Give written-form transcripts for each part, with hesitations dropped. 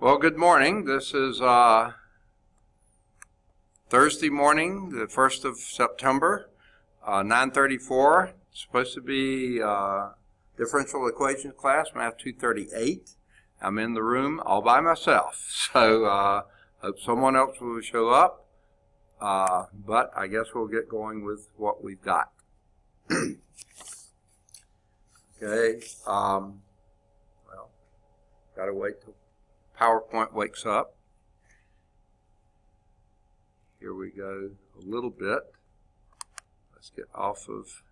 Well, good morning. This is Thursday morning, the 1st of September, 9:34. It's supposed to be differential equations class, Math 238. I'm in the room all by myself, so hope someone else will show up, but I guess we'll get going with what we've got. Okay, well, got to wait till PowerPoint wakes up. Here we go a little bit. Let's get off of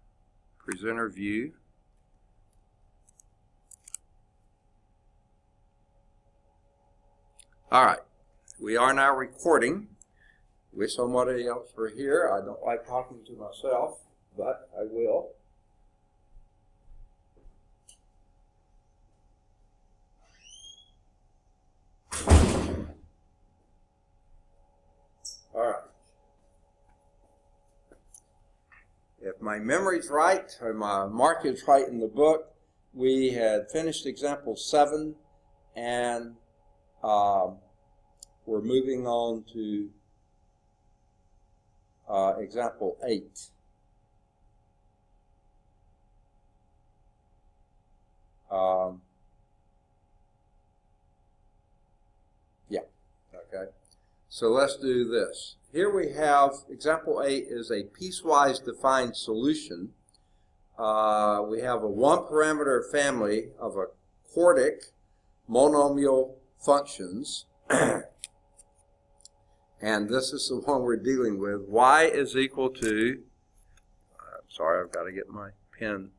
presenter view. All right, we are now recording. Wish somebody else were here. I don't like talking to myself, but I will. All right. If my memory's right, or my mark is right in the book, we had finished example 7, and we're moving on to example 8. Yeah, okay. So let's do this. Here we have, example 8 is a piecewise defined solution. We have a one-parameter family of quartic monomial functions. And this is the one we're dealing with. Y is equal to, I'm sorry, I've got to get my pen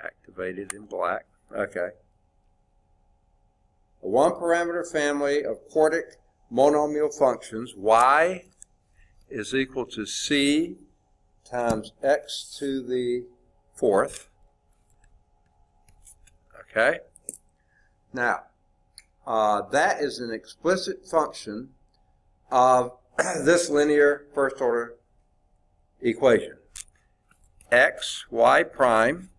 activated in black. Okay. A one-parameter family of quartic monomial functions, y is equal to c times x to the 4th. Okay? Now, that is an explicit function of this linear first-order equation. X, y prime,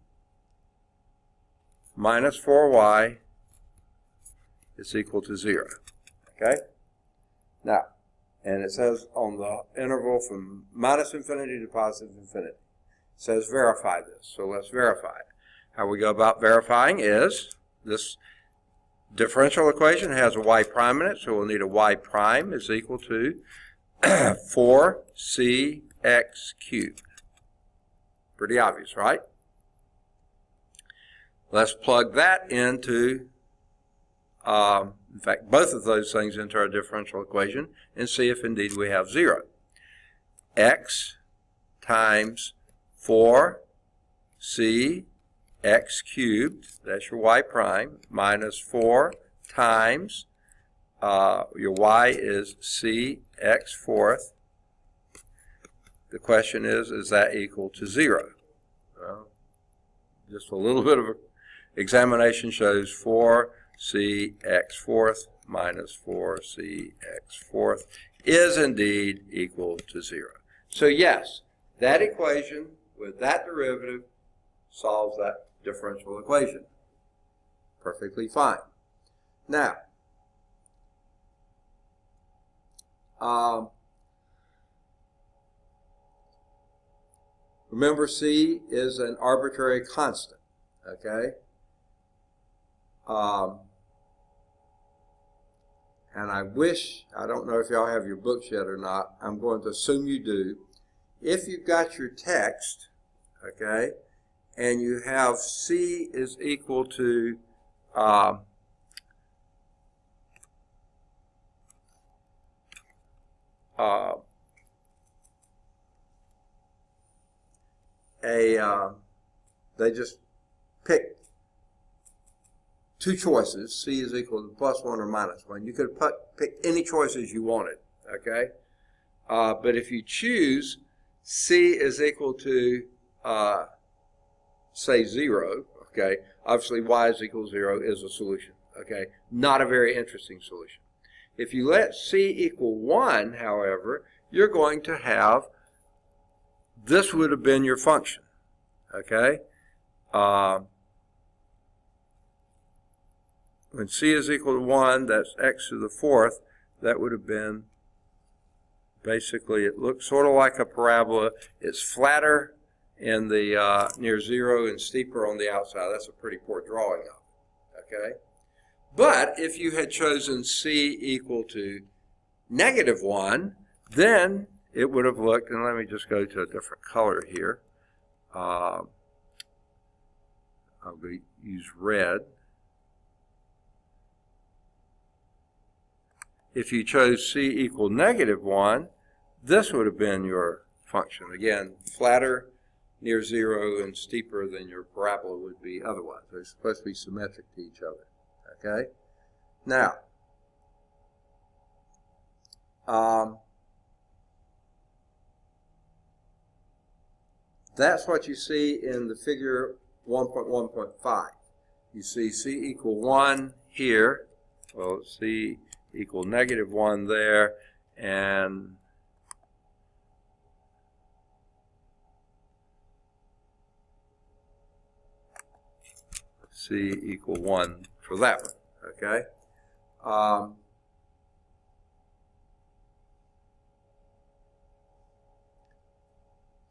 minus 4y is equal to 0. Okay? Now, and it says on the interval from minus infinity to positive infinity. It says verify this. So let's verify it. How we go about verifying is this differential equation has a y prime in it, so we'll need a y prime is equal to 4cx cubed. Pretty obvious, right? Let's plug that into in fact, both of those things into our differential equation and see if indeed we have 0. X times 4c x cubed, that's your y prime, minus 4 times, your y is c x 4th. The question is that equal to 0? Well, just a little bit of examination shows 4c x 4th minus 4c x 4th is indeed equal to 0. So yes, that equation with that derivative solves that differential equation. Perfectly fine. Now, remember c is an arbitrary constant, okay? And I don't know if y'all have your books yet or not, I'm going to assume you do. If you've got your text, okay, and you have c is equal to they just picked two choices, c is equal to +1 or -1. You could pick any choices you wanted, okay? But if you choose c is equal to, say, 0, okay, obviously y is equal to 0 is a solution, okay? Not a very interesting solution. If you let c equal 1, however, you're going to have, this would have been your function, okay? when c is equal to 1, that's x to the fourth. That would have been, basically, it looks sort of like a parabola. It's flatter in the near 0 and steeper on the outside. That's a pretty poor drawing of it, okay? But if you had chosen c equal to -1, then it would have looked, and let me just go to a different color here. I'll use red. If you chose c equal -1, this would have been your function. Again, flatter near 0 and steeper than your parabola would be otherwise. They're supposed to be symmetric to each other. Okay? Now, that's what you see in the figure 1.1.5. You see c equal 1 here. Well, c equal -1 there, and c equal 1 for that one, okay?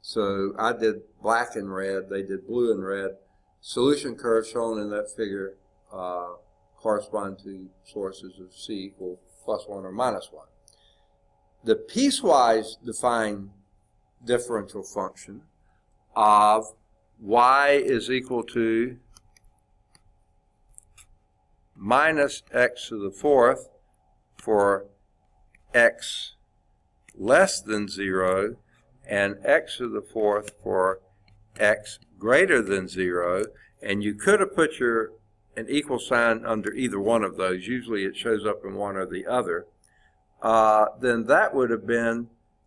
So I did black and red, they did blue and red. Solution curves shown in that figure correspond to sources of c equal +1 or -1. The piecewise defined differential function of y is equal to minus x to the fourth for x less than 0 and x to the fourth for x greater than 0, and you could have put an equal sign under either one of those. Usually it shows up in one or the other. Then that would have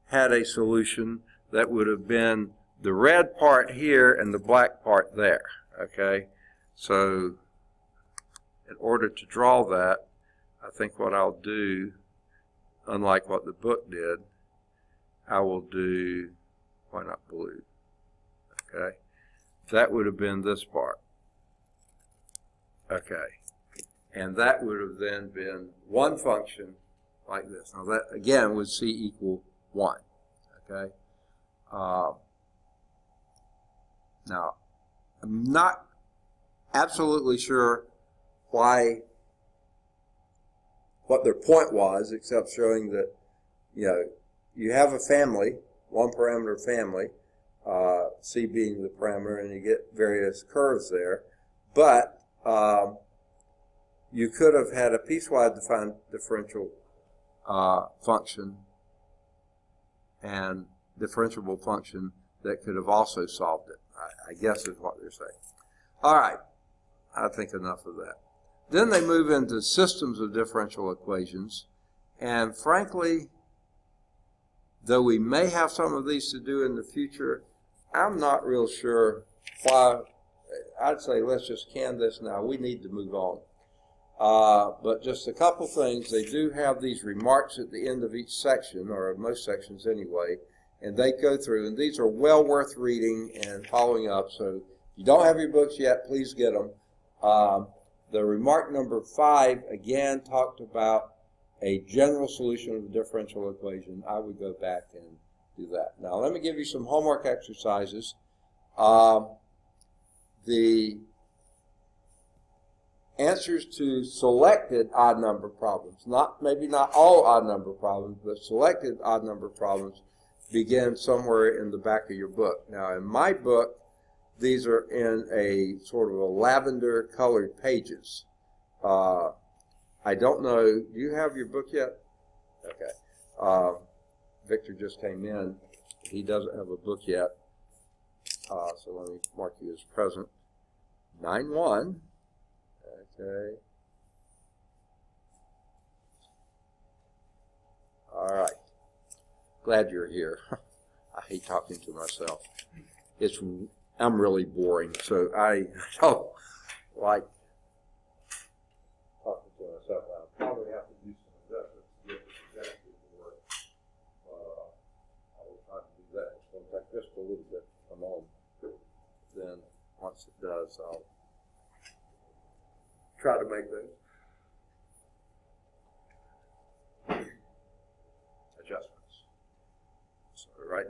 had a solution that would have been the red part here and the black part there. Okay, so in order to draw that, I think what I'll do, unlike what the book did, I will do, why not blue? Okay, that would have been this part. Okay, and that would have then been one function like this. Now that, again, would c equal 1. Okay, now I'm not absolutely sure what their point was, except showing that, you have a family, one parameter family, c being the parameter, and you get various curves there, but you could have had a piecewise defined differential function and differentiable function that could have also solved it, I guess is what they're saying. All right, I think enough of that. Then they move into systems of differential equations, and frankly, though we may have some of these to do in the future, I'm not real sure why. I'd say let's just can this now. We need to move on. But just a couple things. They do have these remarks at the end of each section, or most sections anyway, and they go through, and these are well worth reading and following up. So if you don't have your books yet, please get them. The remark number 5, again, talked about a general solution of the differential equation. I would go back and do that. Now, let me give you some homework exercises. The answers to selected odd number problems, maybe not all odd number problems, but selected odd number problems, begin somewhere in the back of your book. Now, in my book, these are in a sort of a lavender colored pages. I don't know, do you have your book yet? Okay. Victor just came in. He doesn't have a book yet. So let me mark you as present. 9-1. Okay. All right. Glad you're here. I hate talking to myself. I'm really boring, so I don't like talking to myself. I'll probably have to do some adjustments to get this exactly to work. I will try to do that. It's going to take just a little bit to come on. Then once it does, I'll try to make those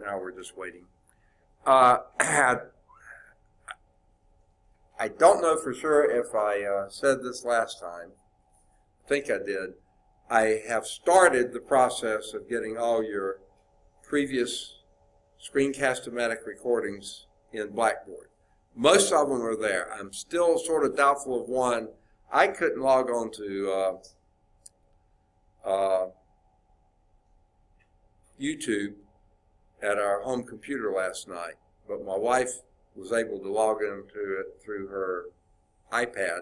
now we're just waiting. I don't know for sure if I said this last time. I think I did. I have started the process of getting all your previous screencast-o-matic recordings in Blackboard. Most of them are there. I'm still sort of doubtful of one. I couldn't log on to YouTube at our home computer last night, but my wife was able to log into it through her iPad,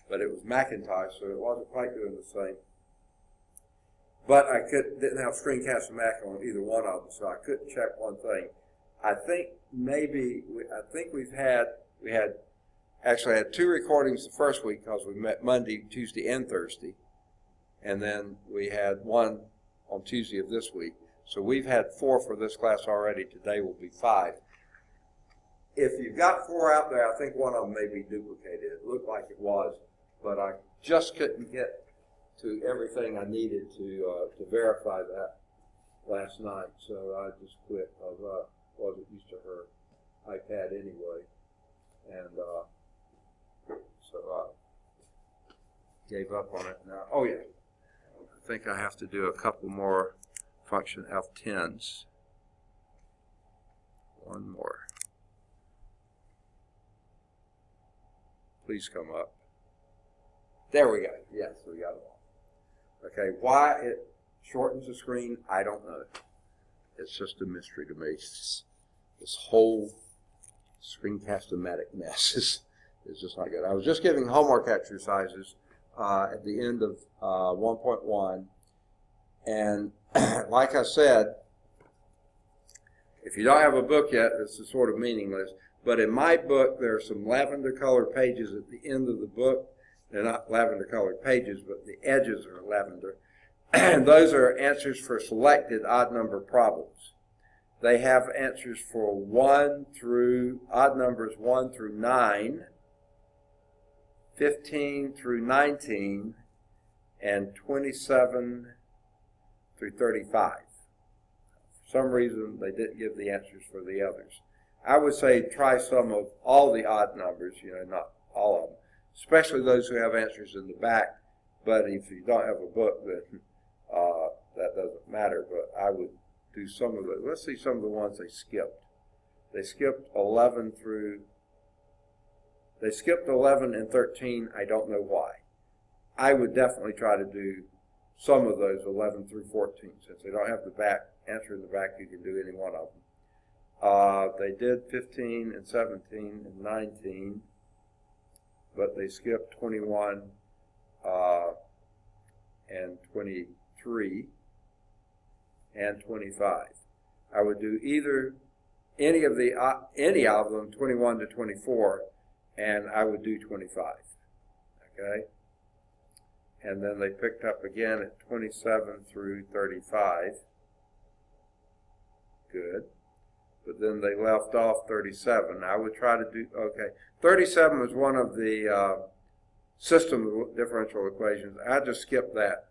but it was Macintosh, so it wasn't quite doing the same. But I didn't have Screencast-O-Matic on either one of them, so I couldn't check one thing. I think maybe, we actually had 2 recordings the first week because we met Monday, Tuesday, and Thursday. And then we had one on Tuesday of this week. So we've had 4 for this class already. Today will be 5. If you've got 4 out there, I think one of them may be duplicated. It looked like it was, but I just couldn't get to everything I needed to verify that last night. So I just quit because I wasn't used to her iPad anyway. And so I gave up on it now. Oh, yeah. I think I have to do a couple more function F10s. One more. Please come up. There we go. Yes, we got it all. Okay, why it shortens the screen, I don't know. It's just a mystery to me. This whole Screencast-O-Matic mess is just not good. I was just giving homework exercises at the end of 1.1, and like I said, if you don't have a book yet, this is sort of meaningless, but in my book there are some lavender colored pages at the end of the book. They're not lavender colored pages, but the edges are lavender. And those are answers for selected odd number problems. They have answers for odd numbers 1 through 9, 15 through 19, and 27 through 35. For some reason, they didn't give the answers for the others. I would say try some of all the odd numbers, not all of them, especially those who have answers in the back. But if you don't have a book, then that doesn't matter. But I would do some of the, let's see some of the ones they skipped. They skipped 11 and 13. I don't know why. I would definitely try to do some of those 11 through 14. Since they don't have the back answer in the back, you can do any one of them. They did 15 and 17 and 19, but they skipped 21 and 23 and 25. I would do either any of them 21 to 24, and I would do 25. Okay, and then they picked up again at 27 through 35. Good. But then they left off 37. I would try to do, 37 was one of the system differential equations. I just skipped that.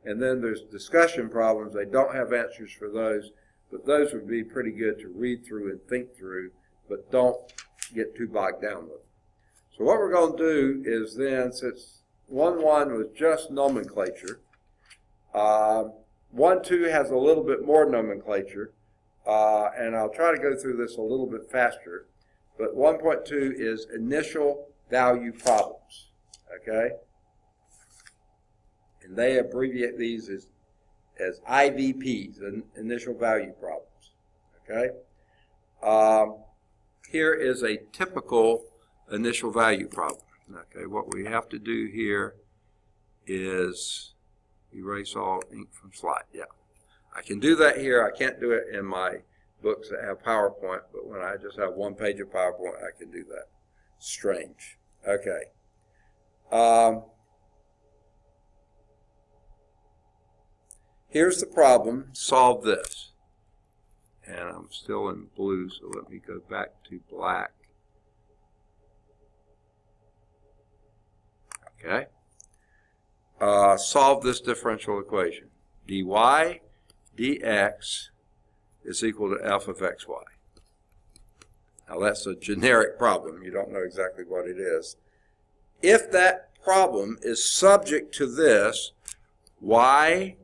And then there's discussion problems. They don't have answers for those, but those would be pretty good to read through and think through, but don't get too bogged down with them. So what we're going to do is then, since 1.1 was just nomenclature, 1.2 has a little bit more nomenclature, and I'll try to go through this a little bit faster, but 1.2 is initial value problems, okay? And they abbreviate these as IVPs, initial value problems, okay? Here is a typical initial value problem. Okay, what we have to do here is erase all ink from slide. Yeah, I can do that here. I can't do it in my books that have PowerPoint, but when I just have one page of PowerPoint, I can do that. Strange. Okay. Here's the problem. Solve this. And I'm still in blue, so let me go back to black. Okay. Solve this differential equation. dy dx is equal to f of xy. Now that's a generic problem. You don't know exactly what it is. If that problem is subject to this, y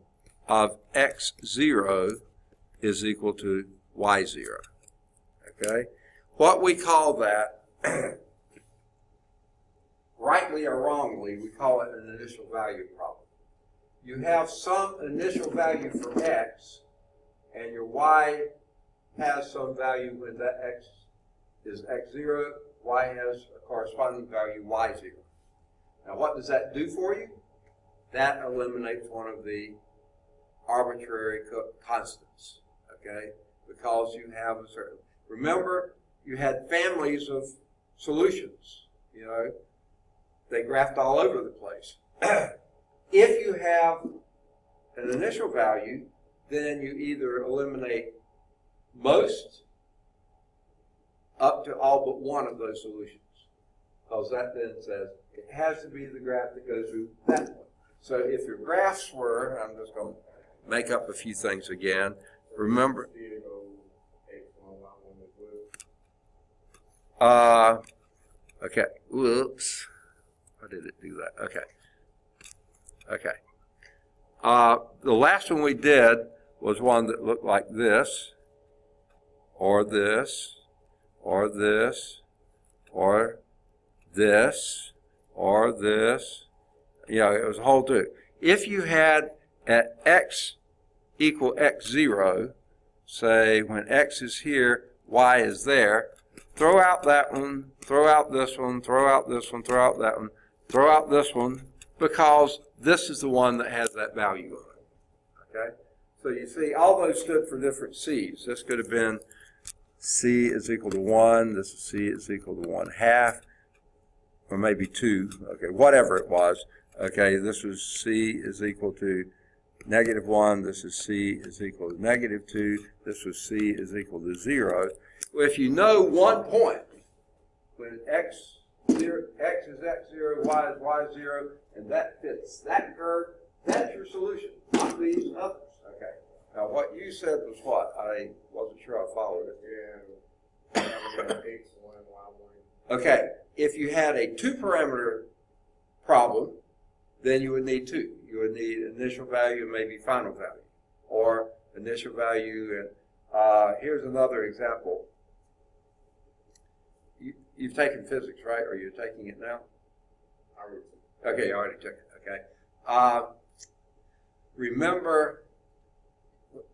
of x0 is equal to y0. Okay? What we call that, rightly or wrongly, we call it an initial value problem. You have some initial value for x, and your y has some value when that x is x0, y has a corresponding value y0. Now what does that do for you? That eliminates one of the arbitrary constants, okay? Because you have a certain, remember, you had families of solutions, you know, they graphed all over the place. If you have an initial value, then you either eliminate most up to all but one of those solutions. Because that then says it has to be the graph that goes through that one. So if your graphs were, I'm just going to make up a few things again. Remember, okay, whoops. How did it do that? Okay. The last one we did was one that looked like this, or this, or this, or this, or this. You know, it was a whole two. If you had at x equal x0, say when x is here, y is there, throw out that one, throw out this one, throw out this one, throw out that one, throw out this one, because this is the one that has that value on it. Okay? So you see, all those stood for different c's. This could have been c is equal to 1, this is c is equal to 1/2, or maybe 2, okay, whatever it was. Okay, this was c is equal to -1, this is c is equal to -2, this was c is equal to 0. Well, if you know one point, when x is x0, y is y0, and that fits that curve, that's your solution, not these others. Okay. Now, what you said was what? I wasn't sure I followed it. Yeah. Okay. If you had a two-parameter problem, then you would need two. You would need initial value and maybe final value, or initial value and here's another example. You've taken physics, right? Or you're taking it now? Okay, you already took it. Okay. Remember,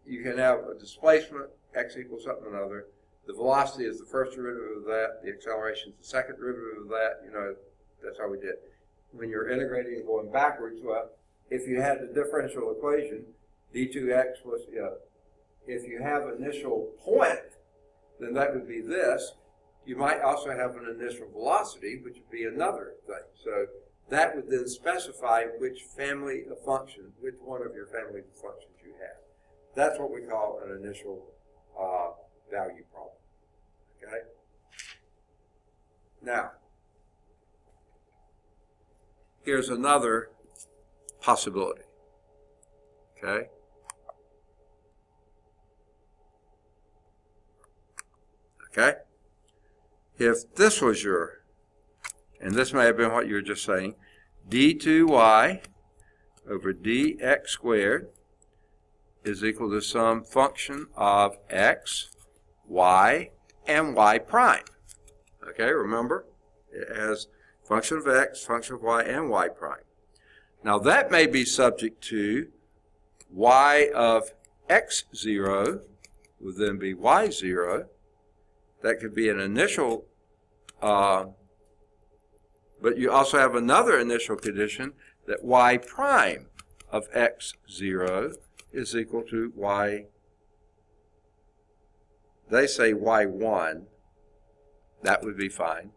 you can have a displacement, x equals something or another. The velocity is the first derivative of that. The acceleration is the second derivative of that. You know, that's how we did. When you're integrating and going backwards, well, if you had the differential equation, d2x was, if you have an initial point, then that would be this. You might also have an initial velocity, which would be another thing. So that would then specify which family of functions, which one of your family of functions you have. That's what we call an initial value problem. Okay? Now, here's another possibility. Okay? Okay? If this was your, and this may have been what you were just saying, d2y over dx squared is equal to some function of x, y, and y prime. Okay, remember? It has function of x, function of y, and y prime. Now that may be subject to y of x0 would then be y0. That could be an initial, but you also have another initial condition that y prime of x0 is equal to y, they say y1, that would be fine.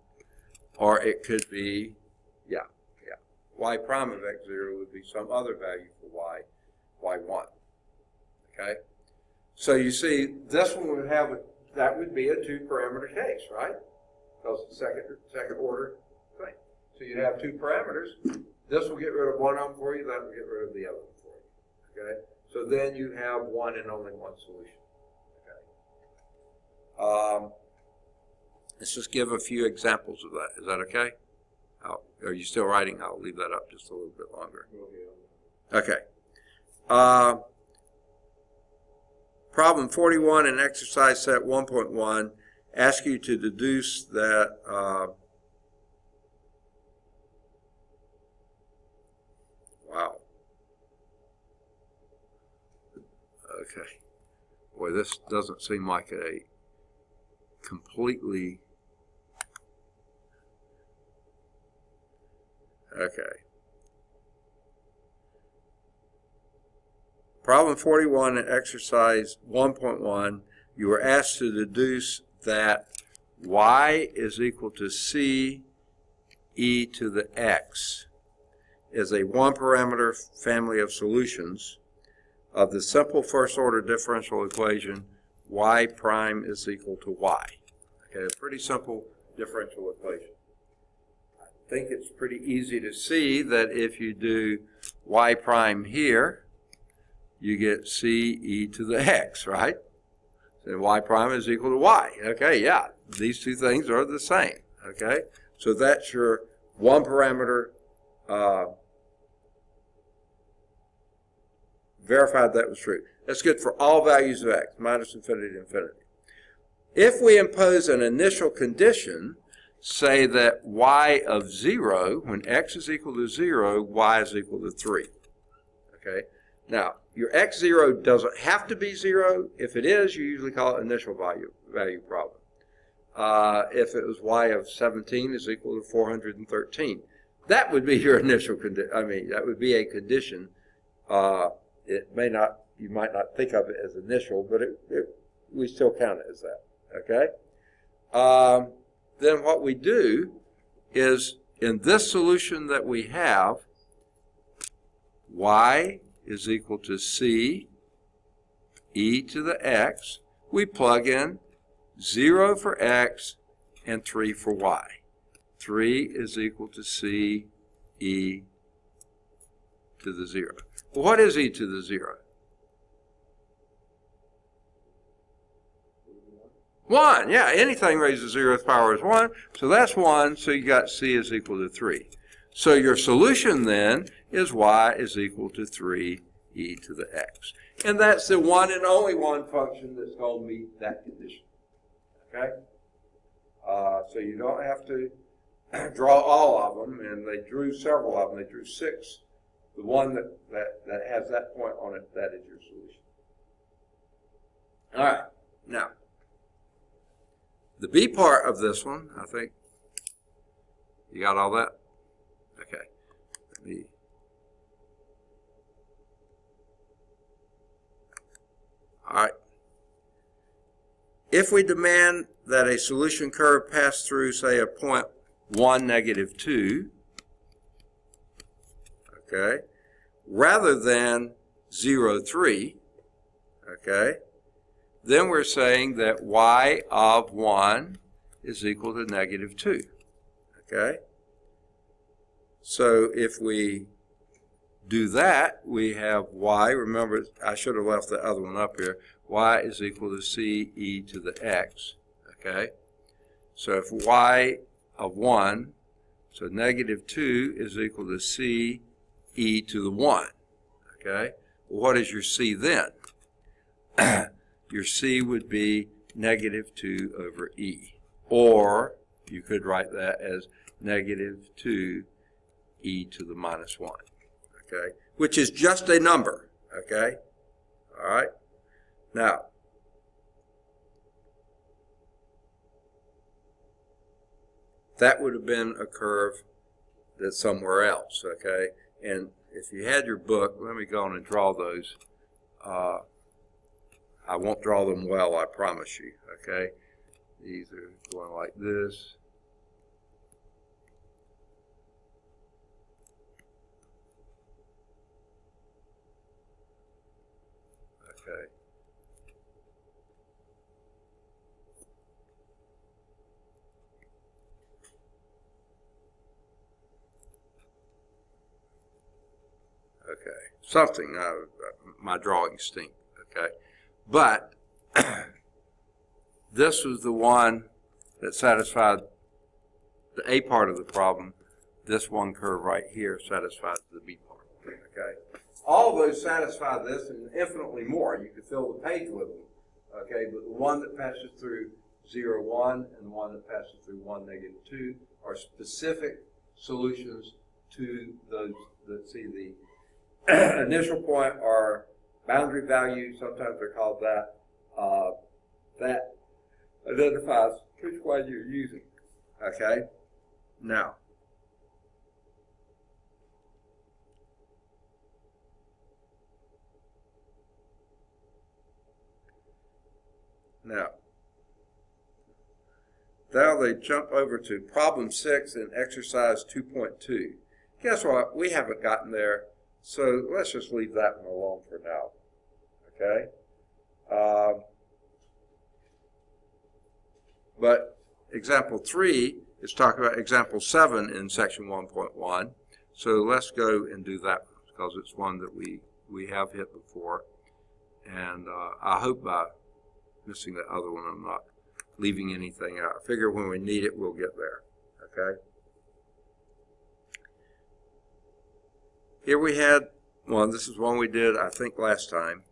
Or it could be, y prime of x0 would be some other value for y1. Okay? So you see, this one would have, that would be a two-parameter case, right? Because it's second order thing. So you'd have two parameters. This will get rid of one of them for you, that will get rid of the other one for you. Okay? So then you have one and only one solution. Okay? Let's just give a few examples of that. Is that okay? Are you still writing? I'll leave that up just a little bit longer. Okay. Problem 41 in exercise set 1.1 asks you to deduce that wow. Okay. Boy, this doesn't seem like a completely okay. Problem 41 in exercise 1.1, you were asked to deduce that y is equal to c e to the x is a one-parameter family of solutions of the simple first-order differential equation y prime is equal to y. Okay, a pretty simple differential equation. I think it's pretty easy to see that if you do y prime here, you get c e to the x, right? So y prime is equal to y. Okay, yeah, these two things are the same. Okay, so that's your one parameter. Verified that was true. That's good for all values of x, minus infinity to infinity. If we impose an initial condition, say that y of 0, when x is equal to 0, y is equal to 3. Okay, now your x0 doesn't have to be 0. If it is, you usually call it initial value problem. If it was y of 17 is equal to 413, that would be your initial condition. I mean, that would be a condition. It may not, you might not think of it as initial, but we still count it as that. Okay. Then what we do is in this solution that we have, y is equal to c e to the x. We plug in 0 for x and 3 for y. 3 is equal to c e to the 0. Well, what is e to the 0? 1. Yeah, anything raised to the 0th power is 1. So that's 1. So you got c is equal to 3. So your solution then is y is equal to 3 e to the x. And that's the one and only one function that's going to meet that condition. Okay? So you don't have to draw all of them, and they drew several of them. They drew 6. The one that has that point on it, that is your solution. All right. Now, the B part of this one, I think, you got all that? Okay. B. All right. If we demand that a solution curve pass through, say, a point 1, negative 2, okay, rather than 0, 3, okay, then we're saying that y of 1 is equal to negative 2, okay? So if we do that, we have y, remember, I should have left the other one up here, y is equal to c e to the x, okay? So if y of 1, so negative 2 is equal to c e to the 1, okay? Well, what is your c then? Your c would be negative 2 over e. Or you could write that as negative 2 e to the minus 1, okay? Which is just a number, okay? All right? Now, that would have been a curve that's somewhere else, okay? And if you had your book, let me go on and draw those. I won't draw them well, I promise you, okay? These are going like this. Okay. Okay, something, my drawing stink, okay? But this was the one that satisfied the A part of the problem. This one curve right here satisfies the B part. Okay. All of those satisfy this and infinitely more. You could fill the page with them. Okay, but the one that passes through 0, 1 and the one that passes through 1, negative 2 are specific solutions to those. Let's see, the initial point or boundary value, sometimes they're called that. That identifies which one you're using. Okay, now. Now they jump over to problem 6 in exercise 2.2. Guess what? We haven't gotten there, so let's just leave that one alone for now. Okay? But example 3 is talking about example 7 in section 1.1. So let's go and do that one because it's one that we have hit before. And I hope by missing the other one I'm not leaving anything out. I figure when we need it, we'll get there. Okay? Here we had one. This is one we did, I think, last time.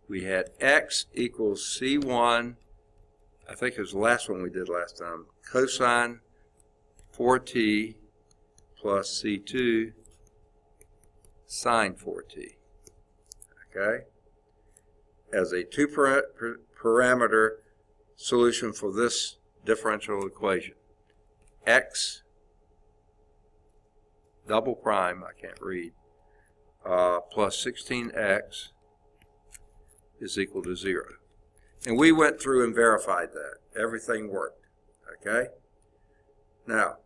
We had x equals c1. I think it was the last one we did last time. Cosine 4t plus c2 sine 4t. Okay? As a two-parameter solution for this differential equation. X double prime, I can't read, plus 16x is equal to 0. And we went through and verified that. Everything worked. Okay? Now,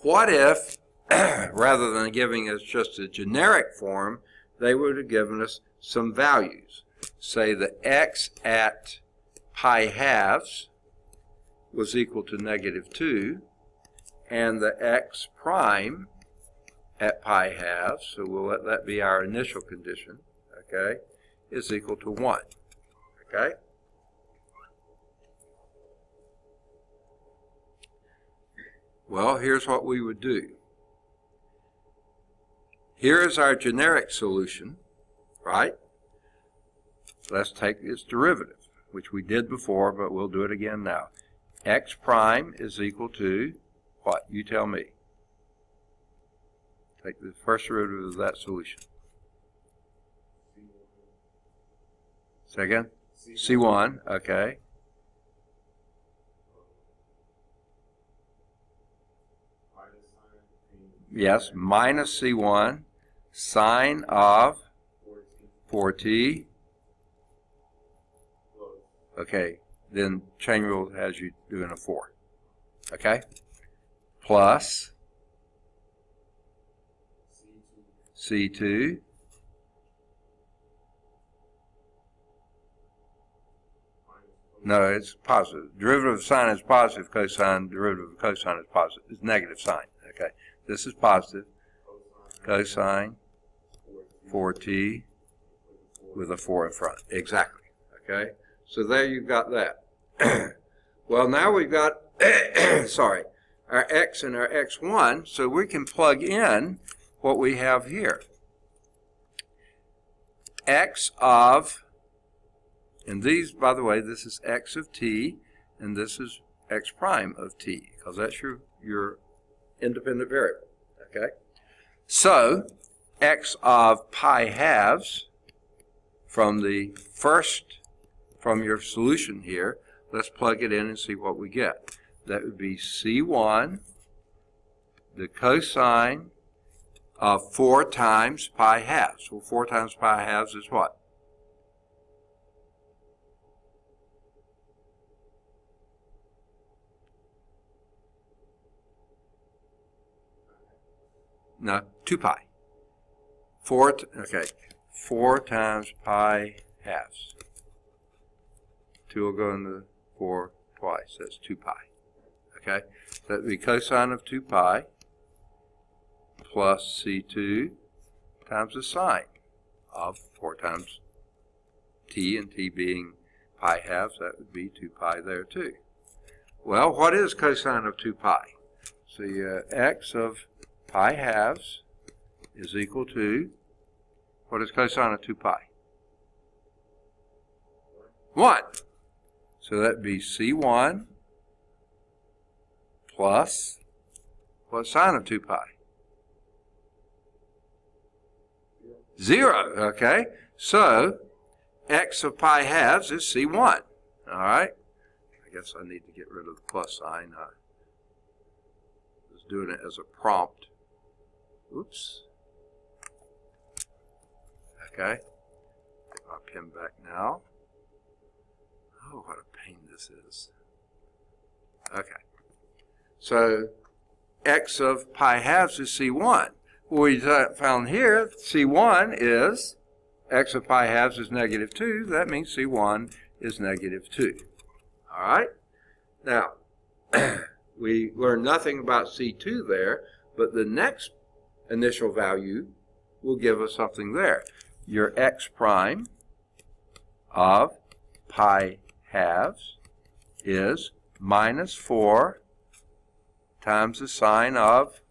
what if, rather than giving us just a generic form, they would have given us some values. Say that x at pi halves was equal to negative 2, and the x prime at pi halves, so we'll let that be our initial condition, okay, is equal to 1. Okay? Well, here's what we would do. Here is our generic solution, right? Let's take its derivative, which we did before, but we'll do it again now. X prime is equal to what? You tell me. Take the first derivative of that solution. Second? C1, okay. Yes, minus C1, sine of 4t. Okay, then chain rule has you doing a 4. Okay? Plus C2 no, it's positive. Derivative of sine is positive cosine, derivative of cosine is positive. It's negative sine. Okay. This is positive. Cosine 4t with a 4 in front. Exactly. Okay. So there you've got that. Well, now we've got, sorry, our x and our x1, so we can plug in what we have here. X of, and these, by the way, this is x of t, and this is x prime of t, because that's your independent variable. Okay? So, x of pi halves from the first, from your solution here, let's plug it in and see what we get. That would be C1, the cosine of 4 times pi halves. Well, 4 times pi halves is what? No, 2 pi. 4 times pi halves. 2 will go in the 4 twice. That's 2 pi. Okay? That would be cosine of 2 pi plus C2 times the sine of 4 times t, and t being pi halves, that would be 2 pi there too. Well, what is cosine of 2 pi? So your x of pi halves is equal to, what is cosine of 2 pi? 1. So that would be c1 plus, what's sine of 2 pi? 0, okay? So, x of pi halves is c1, all right? I guess I need to get rid of the plus sign. I was doing it as a prompt. Oops. Okay. Get my pen back now. Oh, what a pain this is. Okay. So, x of pi halves is c1. Well, we found here, c1 is, x of pi halves is negative 2. That means c1 is negative 2. All right? Now, we learned nothing about c2 there, but the next initial value will give us something there. Your x prime of pi halves is minus 4 times the sine of,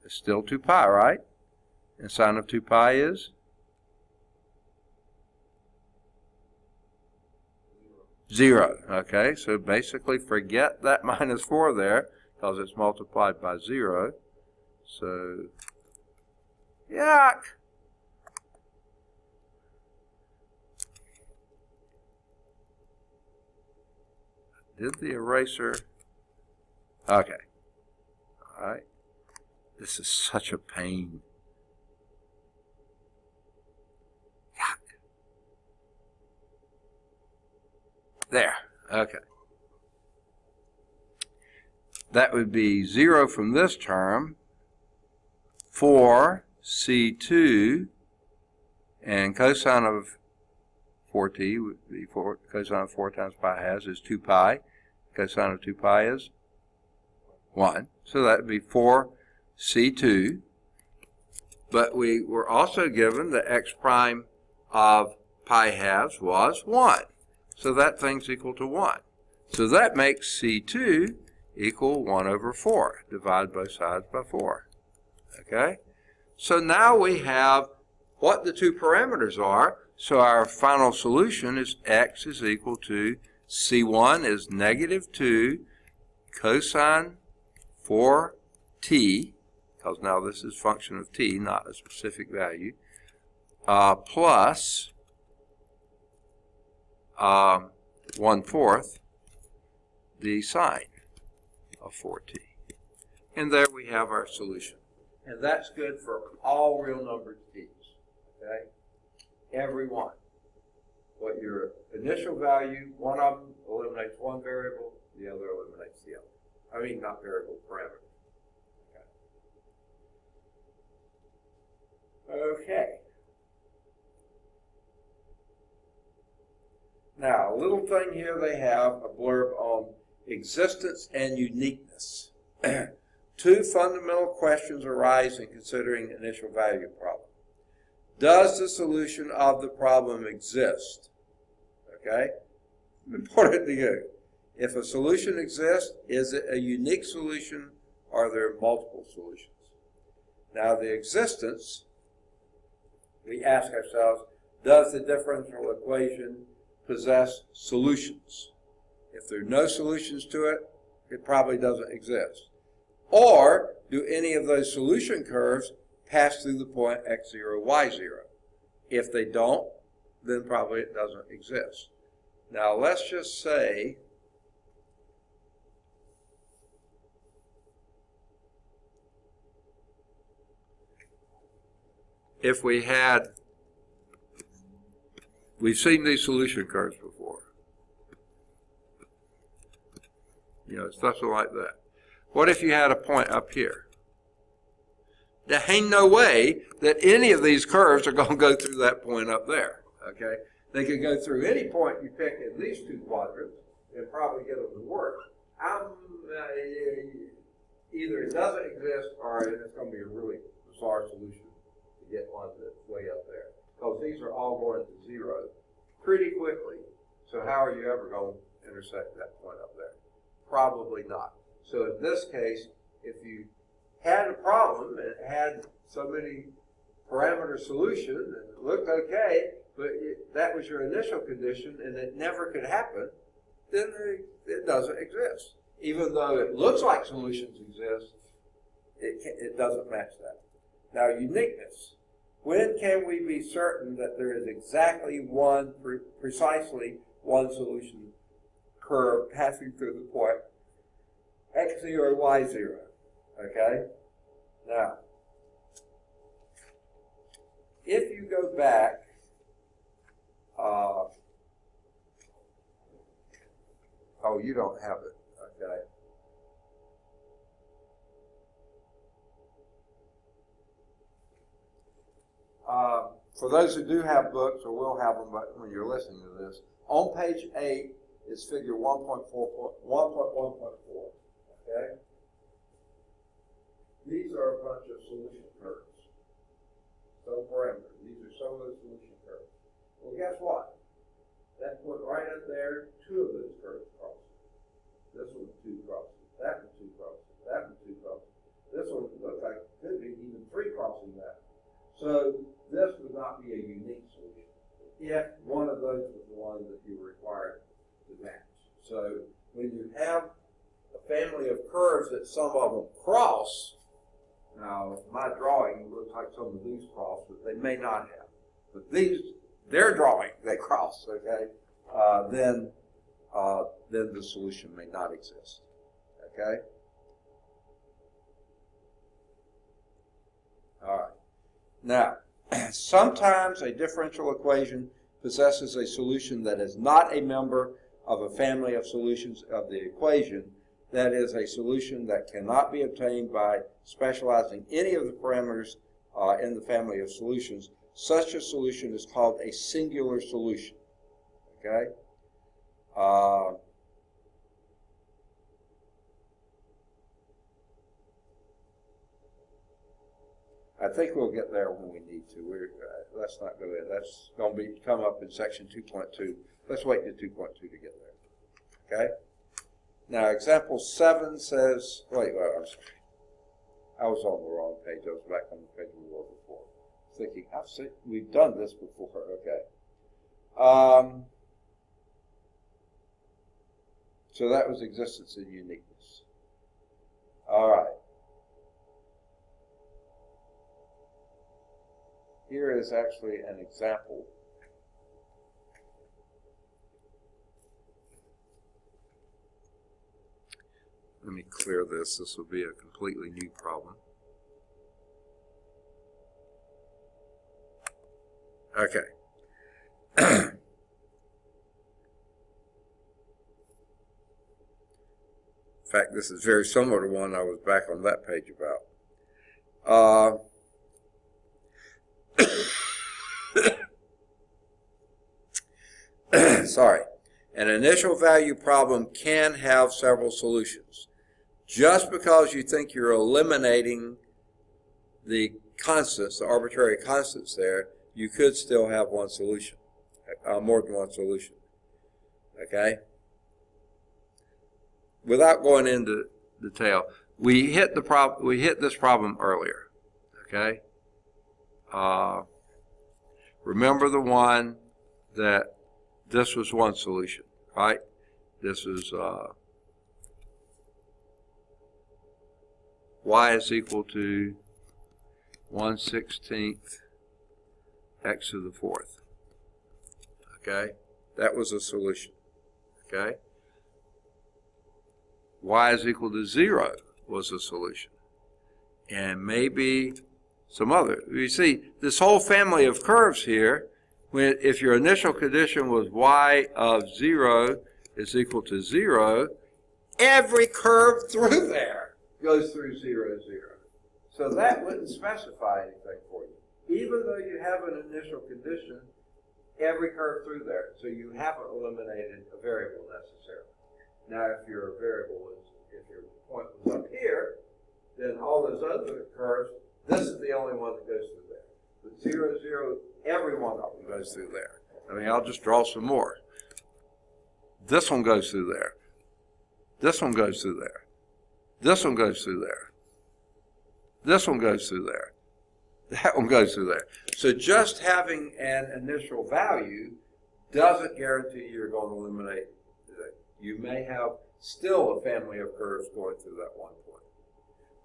it's still 2 pi, right? And sine of 2 pi is 0. Okay, so basically forget that minus 4 there, because it's multiplied by 0. So, yuck! Did the eraser? Okay. All right. This is such a pain. Yuck. There. Okay. That would be 0 from this term. 4 C2, and cosine of 4t would be 4, cosine of 4 times pi halves is 2 pi. Cosine of 2 pi is 1. So that would be 4 C2. But we were also given the x prime of pi halves was 1. So that thing's equal to 1. So that makes C2 equal 1 over 4. Divide both sides by 4. Okay? So now we have what the two parameters are. So our final solution is x is equal to C1 is negative 2 cosine 4t, because now this is function of t, not a specific value, plus 1/4 the sine of 4t. And there we have our solution. And that's good for all real numbered t's. Okay? Every one. What your initial value, one of them eliminates one variable, the other eliminates the other. I mean, not variable, parameter. Okay. Now, a little thing here they have a blurb on existence and uniqueness. Two fundamental questions arise in considering initial value problem. Does the solution of the problem exist? Okay? Important to you. If a solution exists, is it a unique solution or are there multiple solutions? Now, the existence, we ask ourselves, does the differential equation possess solutions? If there are no solutions to it, it probably doesn't exist. Or do any of those solution curves pass through the point x0, y0? If they don't, then probably it doesn't exist. Now let's just say if we've seen these solution curves before. You know, something like that. What if you had a point up here? There ain't no way that any of these curves are going to go through that point up there. Okay? They could go through any point you pick in these two quadrants and probably get them to work. Either it doesn't exist or it's going to be a really bizarre solution to get one that's way up there. Because these are all going to 0 pretty quickly. So how are you ever going to intersect that point up there? Probably not. So in this case, if you had a problem and it had so many parameter solution and it looked okay, but that was your initial condition and it never could happen, then it doesn't exist. Even though it looks like solutions exist, it doesn't match that. Now, uniqueness. When can we be certain that there is exactly precisely one solution curve passing through the point x0 or y0? Okay? Now, if you go back, oh, you don't have it, okay. For those who do have books, or will have them but when you're listening to this, on page 8 is figure 1.1.4, okay? These are a bunch of solution curves. Some parameters. These are some of the solution curves. Well, guess what? That put right up there, 2 of those curves crosses. This one 2 crosses. That one 2 crosses. That one 2 crosses. This one looks like it could be even 3 crossing that. So this would not be a unique solution if one of those was the one that you were required to match. So when you have a family of curves that some of them cross, now my drawing looks like some of these cross, but they may not have. But these, their drawing, they cross, okay? Then the solution may not exist, okay? All right. Now, sometimes a differential equation possesses a solution that is not a member of a family of solutions of the equation. That is a solution that cannot be obtained by specializing any of the parameters in the family of solutions. Such a solution is called a singular solution. Okay? I think we'll get there when we need to. Let's not go there. That's going to come up in section 2.2. Let's wait to 2.2 to get there. Okay? Now, example 7 says, I'm sorry. I was on the wrong page. I was back on the page we were before. Thinking, we've done this before. Okay. So that was existence and uniqueness. All right. Here is actually an example. Let me clear this. This will be a completely new problem. Okay. In fact, this is very similar to one I was back on that page about. Sorry. An initial value problem can have several solutions. Just because you think you're eliminating the constants, the arbitrary constants there, you could still have one solution, more than one solution. Okay? Without going into detail, we hit this problem earlier. Okay? Remember the one that this was one solution, right? This is y is equal to 1/16 x to the 4th. Okay? That was a solution. Okay? Y is equal to 0 was a solution. And maybe some other. You see, this whole family of curves here, if your initial condition was y of 0 is equal to 0, every curve through there goes through 0, 0. So that wouldn't specify anything for you. Even though you have an initial condition, every curve through there. So you haven't eliminated a variable necessarily. Now, if your variable is, if your point was up here, then all those other curves, this is the only one that goes through there. But 0, 0, every one of them goes through there. I mean, I'll just draw some more. This one goes through there. This one goes through there. This one goes through there. This one goes through there. That one goes through there. So just having an initial value doesn't guarantee you're going to eliminate it. You may have still a family of curves going through that one point.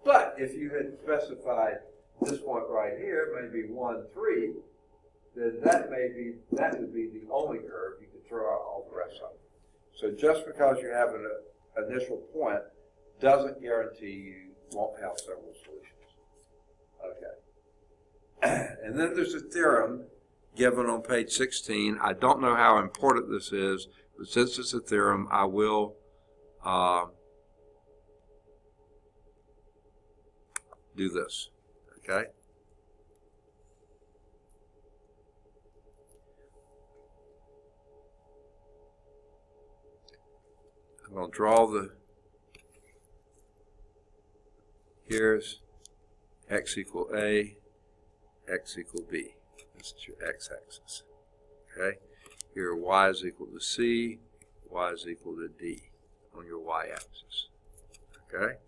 But if you had specified this point right here, maybe 1, 3, then that would be the only curve. You could throw out all the rest of them. So just because you have an initial point doesn't guarantee you won't have several solutions. Okay. And then there's a theorem given on page 16. I don't know how important this is, but since it's a theorem, I will do this. Okay? I'm going to draw here's x equal A, x equal B. This is your x-axis. Okay? Here y is equal to C, y is equal to D on your y-axis. Okay?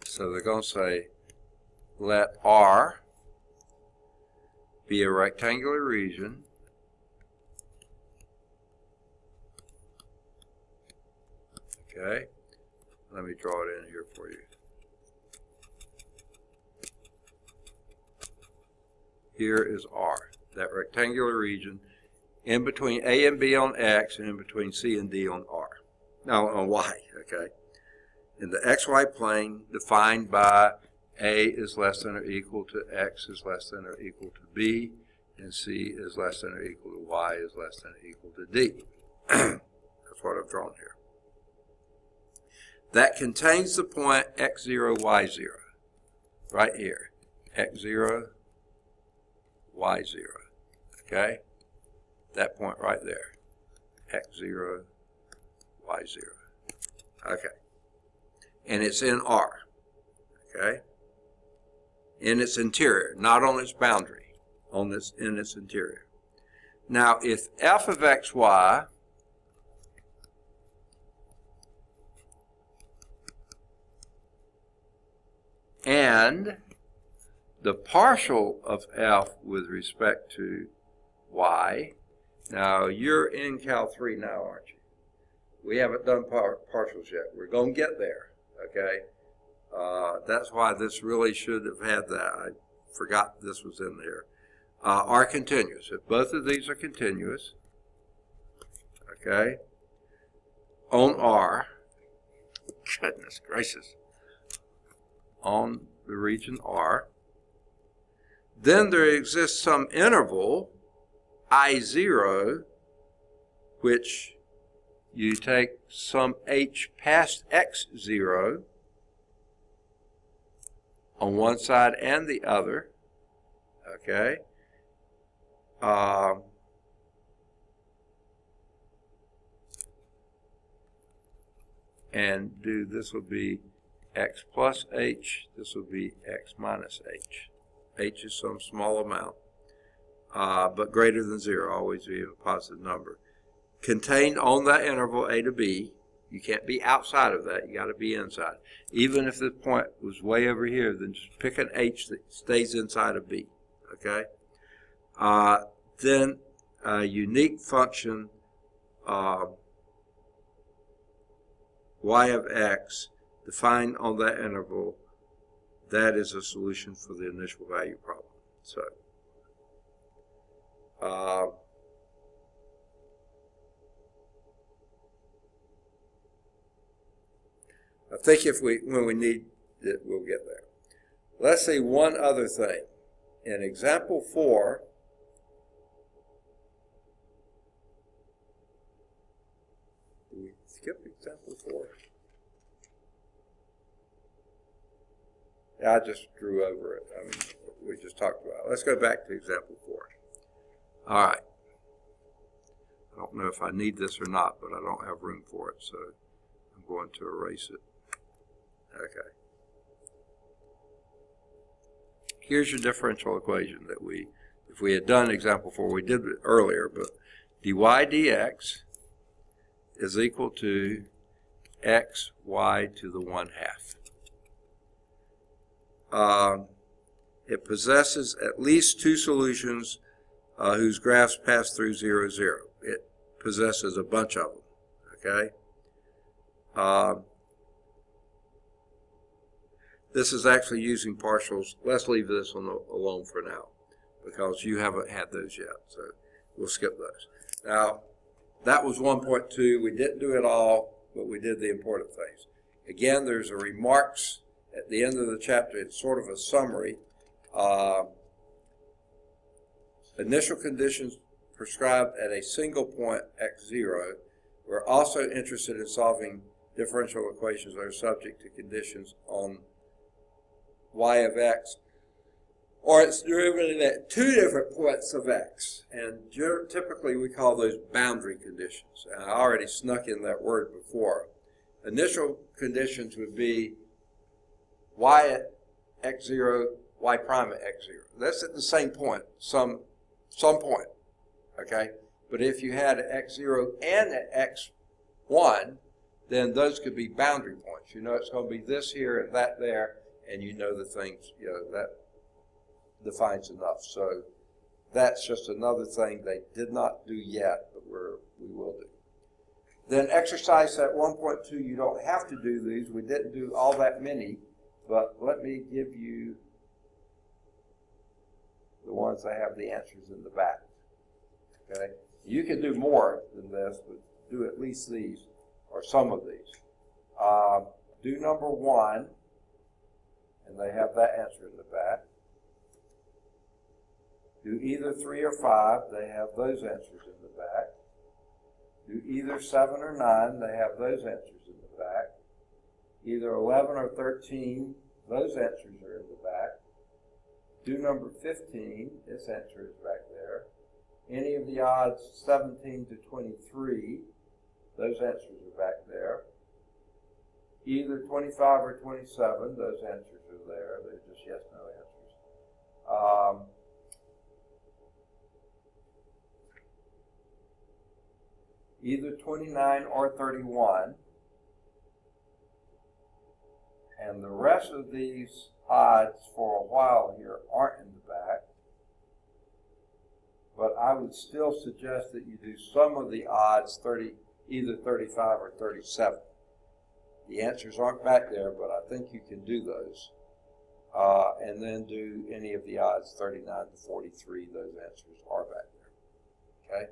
So they're going to say, let R be a rectangular region okay, let me draw it in here for you. Here is R, that rectangular region in between A and B on X and in between C and D on R. No, on Y, okay. In the XY plane defined by A is less than or equal to X is less than or equal to B, and C is less than or equal to Y is less than or equal to D. That's what I've drawn here. That contains the point x0, y0, right here. x0, y0, okay? That point right there, x0, y0, okay? And it's in R, okay? In its interior, not on its boundary, in its interior. Now, if f of xy and the partial of f with respect to y, now you're in Cal 3 now, aren't you? We haven't done partials yet. We're going to get there, okay? That's why this really should have had that. I forgot this was in there. Are continuous. If both of these are continuous, okay, on R, goodness gracious, on the region R, then there exists some interval, I0, which you take some h past x0 on one side and the other, okay? And this would be x plus h, this would be x minus h. H is some small amount, but greater than 0, always be a positive number. Contained on that interval a to b, you can't be outside of that, you got to be inside. Even if this point was way over here, then just pick an h that stays inside of b, okay? Then a unique function y of x defined on that interval, that is a solution for the initial value problem. So, I think when we need it, we'll get there. Let's see one other thing. In example 4, did we skip example 4? I just drew over it. I mean, we just talked about it. Let's go back to example 4. All right. don't know if I need this or not, but I don't have room for it, so I'm going to erase it. Okay. Here's your differential equation that if we had done example 4, we did it earlier, but dy dx is equal to xy to the 1/2. It possesses at least two solutions whose graphs pass through 0, 0. It possesses a bunch of them, okay? This is actually using partials. Let's leave this one alone for now because you haven't had those yet, so we'll skip those. Now, that was 1.2. We didn't do it all, but we did the important things. Again, there's a remarks at the end of the chapter. It's sort of a summary. Initial conditions prescribed at a single point x0. We're also interested in solving differential equations that are subject to conditions on y of x, or its derivative at two different points of x. And typically we call those boundary conditions. And I already snuck in that word before. Initial conditions would be y at x0, y prime at x0. That's at the same point, some point, okay? But if you had x0 and at x1, then those could be boundary points. You know it's going to be this here and that there, and you know the things, you know, that defines enough. So that's just another thing they did not do yet, but we will do. Then exercise at 1.2, you don't have to do these. We didn't do all that many, but let me give you the ones that have the answers in the back. Okay? You can do more than this, but do at least these, or some of these. Do number 1, and they have that answer in the back. Do either 3 or 5, they have those answers in the back. Do either 7 or 9, they have those answers in the back. Either 11 or 13, those answers are in the back. Do number 15, this answer is back there. Any of the odds 17 to 23, those answers are back there. Either 25 or 27, those answers are there. They're just yes, no answers. Either 29 or 31. And the rest of these odds for a while here aren't in the back. But I would still suggest that you do some of the odds, either 35 or 37. The answers aren't back there, but I think you can do those. And then do any of the odds 39 to 43. Those answers are back there. Okay?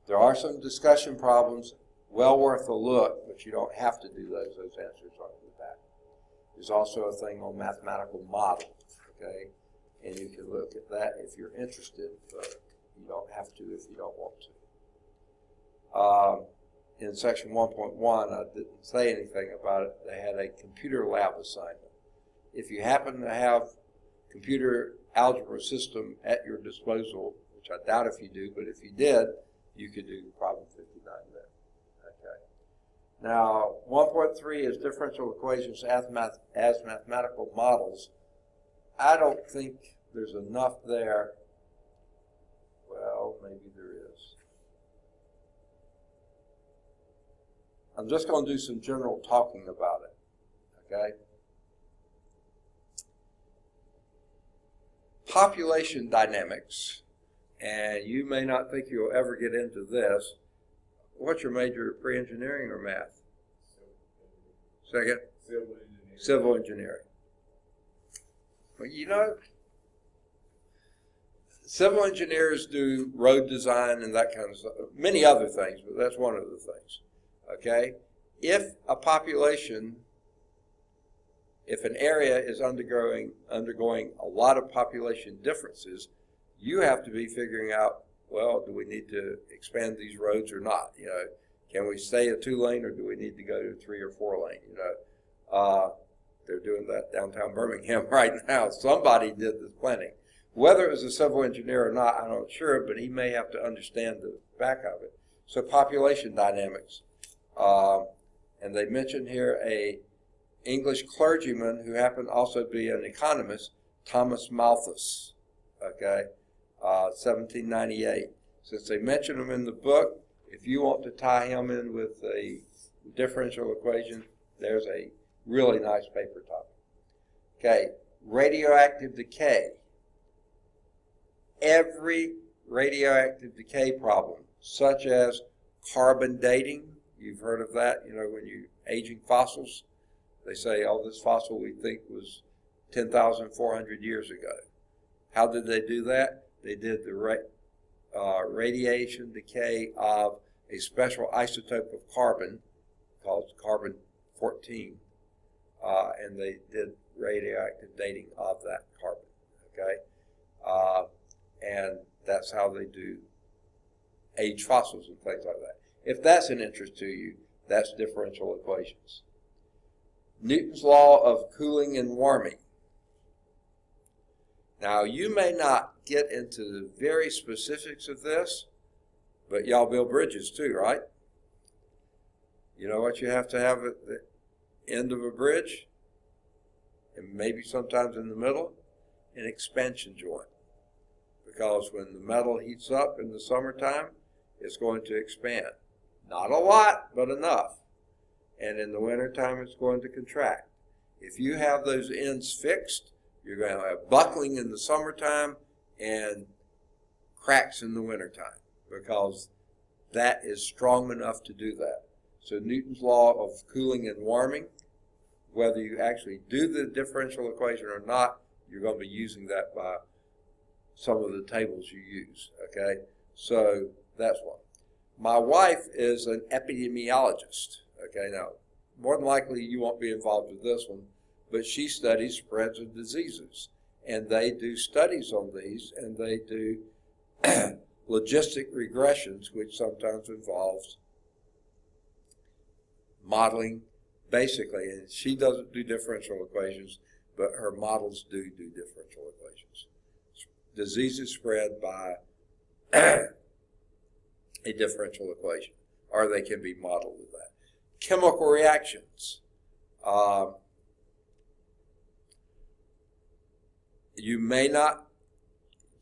There are some discussion problems, well worth a look, but you don't have to do those. Those answers aren't in the back. There's also a thing on mathematical models, okay? And you can look at that if you're interested, but you don't have to if you don't want to. In section 1.1, I didn't say anything about it. They had a computer lab assignment. If you happen to have computer algebra system at your disposal, which I doubt if you do, but if you did, you could do problem 59 there. Okay. Now, 1.3 is differential equations as mathematical models. I don't think there's enough there. Well, maybe there is. I'm just going to do some general talking about it. Okay? Population dynamics. And you may not think you'll ever get into this. What's your major, pre-engineering or math? Second? Civil engineering. Civil engineering. Well, you know, civil engineers do road design and that kind of stuff. Many other things, but that's one of the things. Okay? If a population, if an area is undergoing a lot of population differences, you have to be figuring out, well, do we need to expand these roads or not? You know, can we stay a 2-lane or do we need to go to 3 or 4-lane? You know, they're doing that downtown Birmingham right now. Somebody did this planning. Whether it was a civil engineer or not, I'm not sure, but he may have to understand the back of it. So population dynamics. And they mentioned here a English clergyman who happened also to be an economist, Thomas Malthus, okay, 1798. Since they mention him in the book, if you want to tie him in with a differential equation, there's a really nice paper topic. Okay, radioactive decay. Every radioactive decay problem, such as carbon dating, you've heard of that, you know, when you're aging fossils, they say, oh, this fossil we think was 10,400 years ago. How did they do that? They did the radiation decay of a special isotope of carbon called carbon-14, and they did radioactive dating of that carbon, okay? And that's how they do age fossils and things like that. If that's an interest to you, that's differential equations. Newton's law of cooling and warming. Now, you may not get into the very specifics of this, but y'all build bridges too, right? You know what you have to have at the end of a bridge? And maybe sometimes in the middle? An expansion joint. Because when the metal heats up in the summertime, it's going to expand. Not a lot, but enough. And in the wintertime, it's going to contract. If you have those ends fixed, you're going to have buckling in the summertime and cracks in the wintertime, because that is strong enough to do that. So Newton's law of cooling and warming, whether you actually do the differential equation or not, you're going to be using that by some of the tables you use, okay? So that's one. My wife is an epidemiologist, okay? Now, more than likely you won't be involved with this one, but she studies spreads of diseases, and they do studies on these, and they do logistic regressions, which sometimes involves modeling, basically. And she doesn't do differential equations, but her models do differential equations. Diseases spread by a differential equation, or they can be modeled with that. Chemical reactions. You may not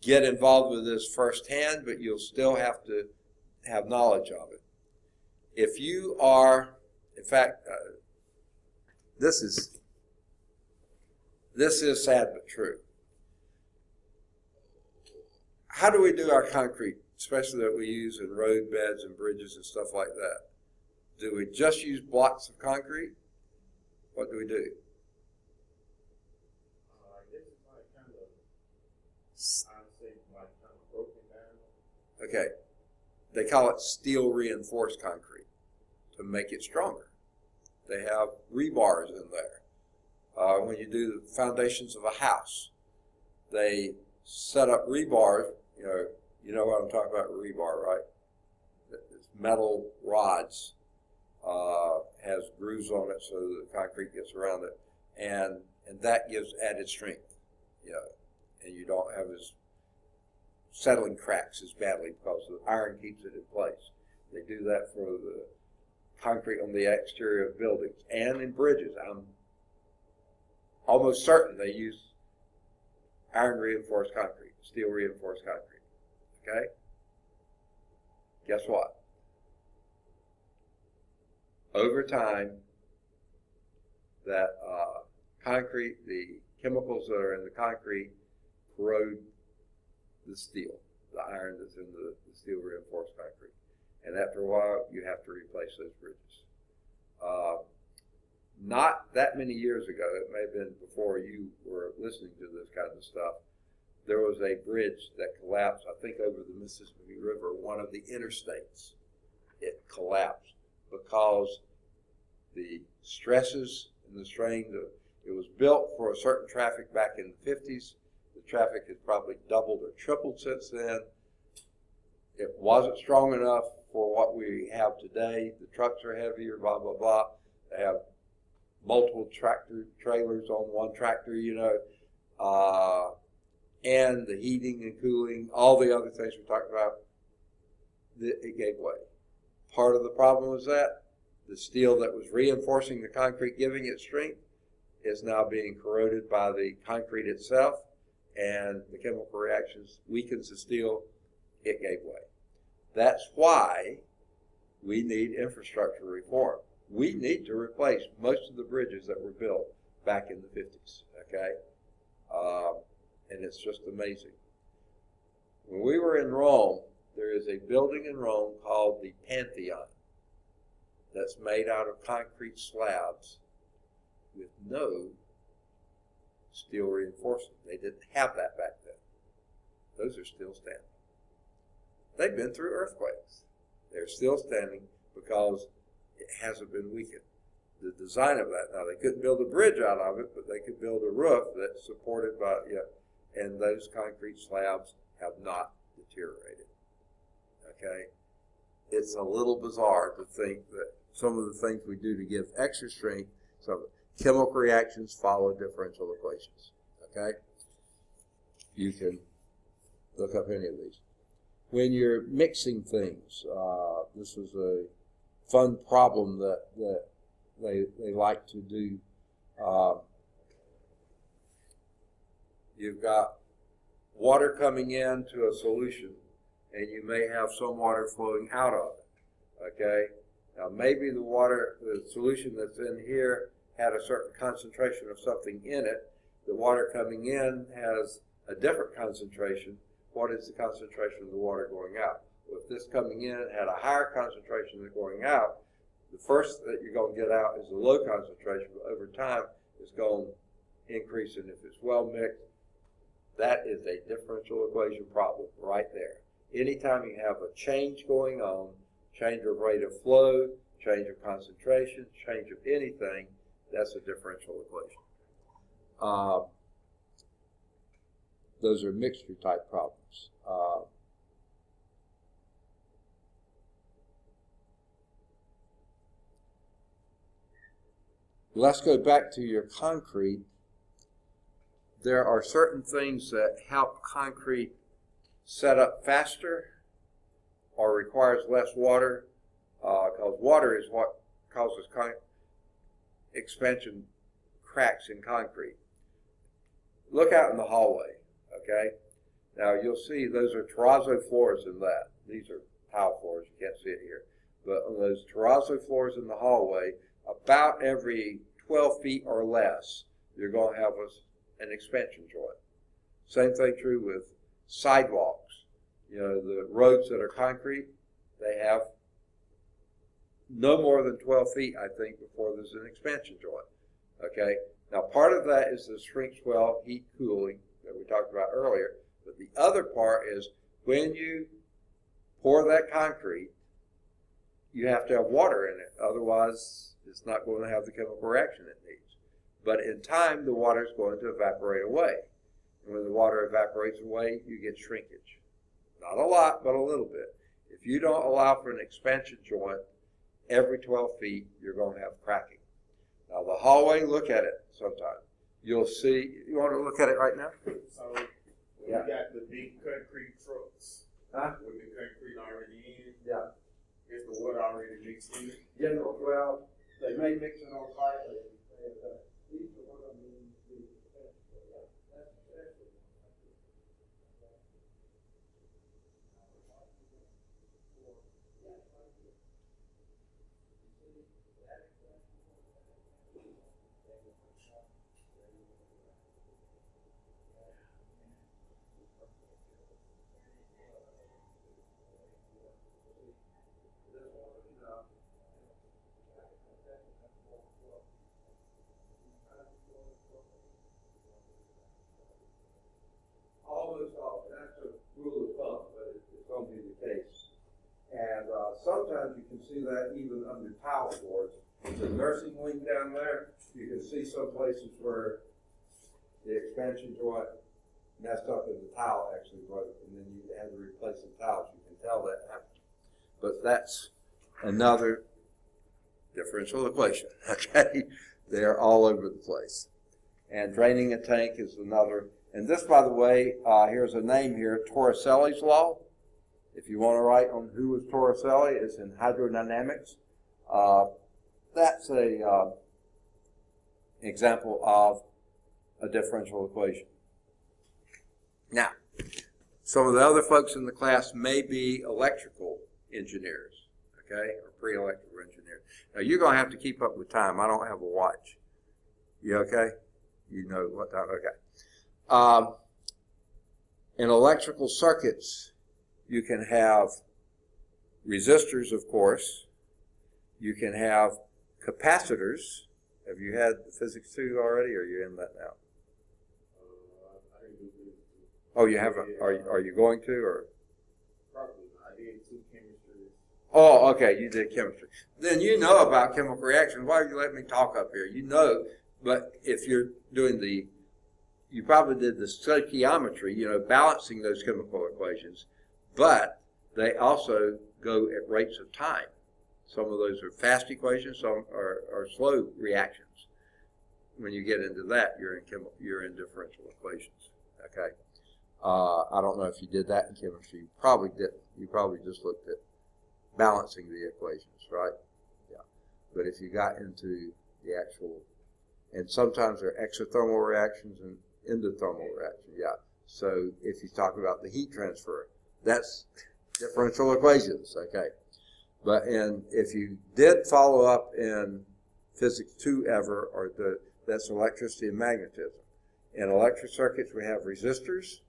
get involved with this firsthand, but you'll still have to have knowledge of it. If you are, in fact, this is sad but true. How do we do our concrete, especially that we use in road beds and bridges and stuff like that? Do we just use blocks of concrete? What do we do? I guess it's like kind of, I would say like kind of broken down. Okay. They call it steel reinforced concrete to make it stronger. They have rebars in there. When you do the foundations of a house, they set up rebars. You know what I'm talking about, rebar, right? It's metal rods, has grooves on it so the concrete gets around it, and that gives added strength, and you don't have as settling cracks as badly because the iron keeps it in place. They do that for the concrete on the exterior of buildings and in bridges. I'm almost certain they use iron reinforced concrete, steel reinforced concrete. Okay? Guess what? Over time, that concrete, the chemicals that are in the concrete corrode the steel, the iron that's in the steel reinforced concrete. And after a while, you have to replace those bridges. Not that many years ago, it may have been before you were listening to this kind of stuff, there was a bridge that collapsed, I think over the Mississippi River, one of the interstates. It collapsed because the stresses and the strain, it was built for a certain traffic back in the 50s. The traffic has probably doubled or tripled since then. It wasn't strong enough for what we have today. The trucks are heavier, blah, blah, blah. They have multiple tractor trailers on one tractor, and the heating and cooling, all the other things we talked about, it gave way. Part of the problem was that the steel that was reinforcing the concrete, giving it strength, is now being corroded by the concrete itself, and the chemical reactions weakens the steel, it gave way. That's why we need infrastructure reform. We need to replace most of the bridges that were built back in the 50s, okay? And it's just amazing. When we were in Rome, there is a building in Rome called the Pantheon that's made out of concrete slabs with no steel reinforcement. They didn't have that back then. Those are still standing. They've been through earthquakes. They're still standing because it hasn't been weakened. The design of that, now they couldn't build a bridge out of it, but they could build a roof that's supported by, and those concrete slabs have not deteriorated. Okay? It's a little bizarre to think that some of the things we do to give extra strength, some chemical reactions follow differential equations. Okay? You can look up any of these. When you're mixing things, this is a fun problem that they like to do. You've got water coming into a solution, and you may have some water flowing out of it. Okay? Now maybe the solution that's in here had a certain concentration of something in it. The water coming in has a different concentration. What is the concentration of the water going out? Well, if this coming in had a higher concentration than going out, the first that you're going to get out is a low concentration, but over time it's going to increase, and if it's well mixed, that is a differential equation problem right there. Anytime you have a change going on, change of rate of flow, change of concentration, change of anything, that's a differential equation. Those are mixture type problems. Let's go back to your concrete. There are certain things that help concrete set up faster or requires less water, because water is what causes expansion cracks in concrete. Look out in the hallway, okay? Now you'll see those are terrazzo floors in that. These are tile floors, you can't see it here. But on those terrazzo floors in the hallway, about every 12 feet or less, you're going to have an expansion joint. Same thing true with sidewalks. You know, the roads that are concrete, they have no more than 12 feet, I think, before there's an expansion joint. Okay? Now, part of that is the shrink swell heat cooling that we talked about earlier. But the other part is when you pour that concrete, you have to have water in it. Otherwise, it's not going to have the chemical reaction it needs. But in time, the water is going to evaporate away. And when the water evaporates away, you get shrinkage. Not a lot, but a little bit. If you don't allow for an expansion joint every 12 feet, you're going to have cracking. Now, the hallway, look at it sometime. You'll see, you want to look at it right now? So we got the big concrete trucks with the concrete already in. Yeah. Is the water already mixed in? Yeah, well, they may mix it on site. Sometimes you can see that even under tile floors. The nursing wing down there, you can see some places where the expansion joint messed up and the tile actually broke, and then you had to replace the tiles. You can tell that happened. But that's another differential equation, okay? They're all over the place. And draining a tank is another. And this, by the way, here's a name here, Torricelli's law. If you want to write on who was Torricelli, it's in hydrodynamics. That's a example of a differential equation. Now, some of the other folks in the class may be electrical engineers, okay, or pre-electrical engineers. Now, you're going to have to keep up with time. I don't have a watch. You okay? You know what time? Okay. In electrical circuits, you can have resistors, of course. You can have capacitors. Have you had Physics 2 already, or are you in that now? I didn't do this. Oh, you haven't? Are you going to, or? Probably. I did 2 chemistries. Oh, okay, you did chemistry. Then you know about chemical reactions. Why are you letting me talk up here? You know, but if you're doing you probably did the stoichiometry, balancing those chemical equations, but they also go at rates of time. Some of those are fast equations, some are slow reactions. When you get into that, you're in differential equations. Okay. I don't know if you did that in chemistry. You probably didn't. You probably just looked at balancing the equations, right? Yeah. But if you got into the actual, and sometimes there are exothermal reactions and endothermal reactions. Yeah. So if you talk about the heat transfer, that's differential equations. Okay. But if you did follow up in Physics 2 ever, that's electricity and magnetism. In electric circuits, we have resistors,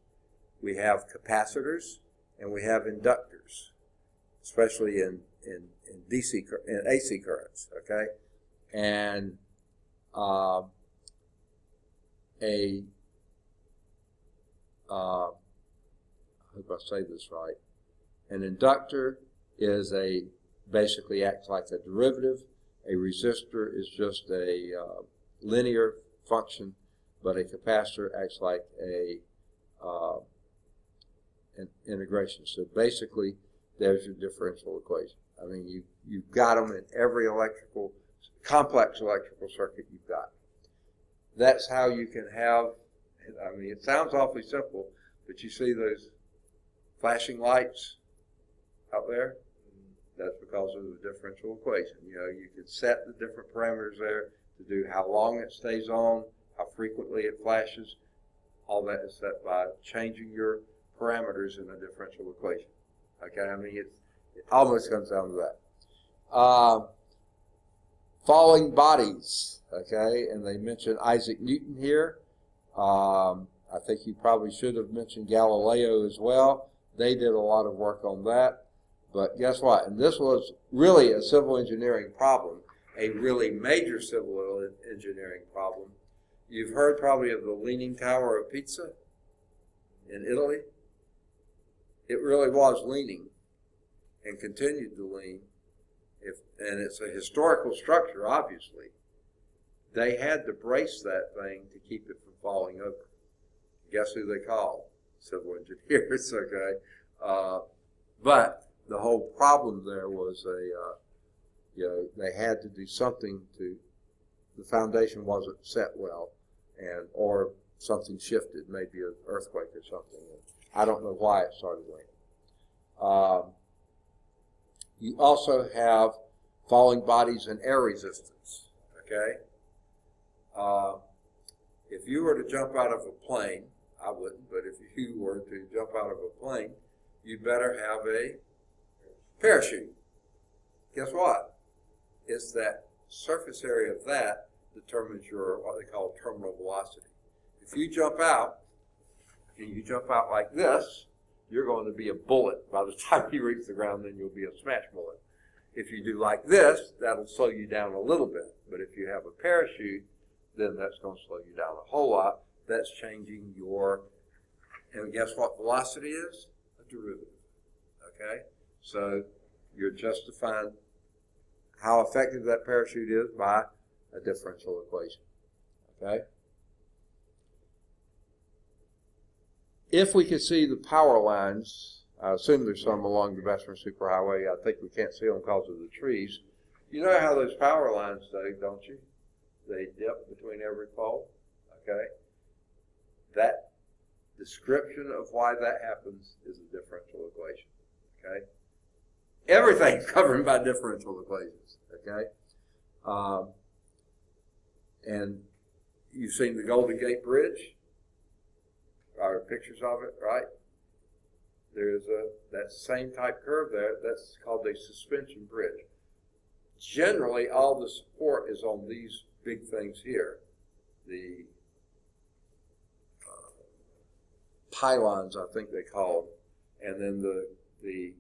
we have capacitors, and we have inductors, especially in AC currents. Okay, and I hope I say this right. An inductor is basically acts like a derivative. A resistor is just a linear function, but a capacitor acts like an integration. So basically, there's your differential equation. I mean, you've got them in every complex electrical circuit you've got. That's how you can have, I mean, it sounds awfully simple, but you see those flashing lights out there? That's because of the differential equation. You can set the different parameters there to do how long it stays on, how frequently it flashes. All that is set by changing your parameters in a differential equation. Okay, I mean, it almost comes down to that. Falling bodies, okay, and they mentioned Isaac Newton here. I think you probably should have mentioned Galileo as well. They did a lot of work on that. But guess what? And this was really a civil engineering problem, a really major civil engineering problem. You've heard probably of the Leaning Tower of Pisa in Italy. It really was leaning and continued to lean. And it's a historical structure, obviously. They had to brace that thing to keep it from falling over. Guess who they called? Civil engineers, okay? But the whole problem there was they had to do something the foundation wasn't set well, or something shifted, maybe an earthquake or something. I don't know why it started leaning. You also have falling bodies and air resistance, okay? If you were to jump out of a plane, I wouldn't, but if you were to jump out of a plane, you better have a parachute. Guess what? It's that surface area of that determines your, what they call terminal velocity. If you jump out, and you jump out like this, you're going to be a bullet. By the time you reach the ground, then you'll be a smash bullet. If you do like this, that'll slow you down a little bit. But if you have a parachute, then that's going to slow you down a whole lot. That's changing and guess what velocity is? A derivative, okay? So you're justifying how effective that parachute is by a differential equation, okay? If we could see the power lines, I assume there's some along the Western Superhighway. I think we can't see them because of the trees. You know how those power lines stay, don't you? They dip between every pole, okay? That description of why that happens is a differential equation, okay? Everything's governed by differential equations, okay? And you've seen the Golden Gate Bridge, or pictures of it, right? That same type curve there, that's called a suspension bridge. Generally, all the support is on these big things here. The pylons, I think they call them, and then the